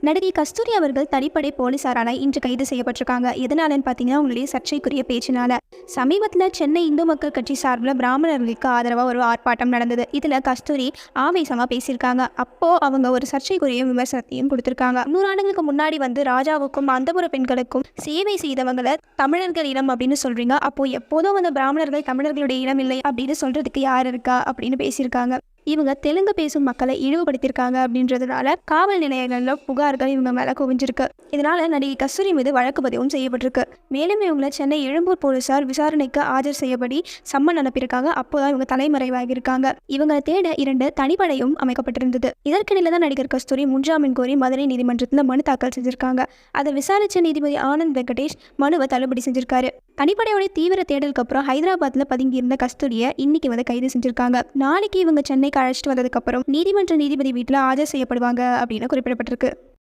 நடிகை கஸ்தூரி அவர்கள் தனிப்படை போலீசாரால இன்று கைது செய்யப்பட்டிருக்காங்க. எதனாலன்னு பார்த்தீங்கன்னா, அவங்களுடைய சர்ச்சைக்குரிய பேச்சினால. சமீபத்தில் சென்னை இந்து மக்கள் கட்சி சார்பில் பிராமணர்களுக்கு ஆதரவாக ஒரு ஆர்ப்பாட்டம் நடந்தது. இதில் கஸ்தூரி ஆவேசமாக பேசியிருக்காங்க. அப்போ அவங்க ஒரு சர்ச்சைக்குரிய விமர்சனத்தையும் கொடுத்திருக்காங்க. 100 ஆண்டுகளுக்கு முன்னாடி ராஜாவுக்கும் அந்தபுர பெண்களுக்கும் சேவை செய்தவங்களை தமிழர்கள் இனம் அப்படின்னு சொல்றீங்க. அப்போ எப்போதும் பிராமணர்கள் தமிழர்களுடைய இனம் இல்லை அப்படின்னு சொல்றதுக்கு யார் இருக்கா அப்படின்னு பேசியிருக்காங்க. இவங்க தெலுங்கு பேசும் மக்களை இழிவுபடுத்தியிருக்காங்க அப்படின்றதுனால காவல் நிலையங்களில் புகார்கள் இவங்க மேலே குவிஞ்சிருக்கு. இதனால நடிகை கஸ்தூரி மீது வழக்கு பதிவும் செய்யப்பட்டிருக்கு. மேலும் இவங்களை சென்னை எழும்பூர் போலீசார் விசாரணைக்கு ஆஜர் செய்யபடி சம்மன் அனுப்பியிருக்காங்க. அப்போதான் இவங்க தலைமறைவாகியிருக்காங்க. இவங்களை தேட 2 தனிப்படையும் அமைக்கப்பட்டிருந்தது. இதற்கிடையில தான் நடிகர் கஸ்தூரி முன்ஜாமீன் கோரி மதுரை நீதிமன்றத்தில் மனு தாக்கல் செஞ்சிருக்காங்க. அதை விசாரிச்ச நீதிபதி ஆனந்த் வெங்கடேஷ் மனுவை தள்ளுபடி செஞ்சிருக்காரு. தனிப்படையோட தீவிர தேடலுக்கு அப்புறம் ஹைதராபாத்ல பதுங்கி இருந்த கஸ்தூரியை இன்னைக்கு கைது செஞ்சிருக்காங்க. நாளைக்கு இவங்க சென்னைக்கு அழைச்சிட்டு வந்ததுக்கு அப்புறம் நீதிமன்ற நீதிபதி வீட்டில் ஆஜர் செய்யப்படுவாங்க அப்படின்னு குறிப்பிடப்பட்டிருக்கு.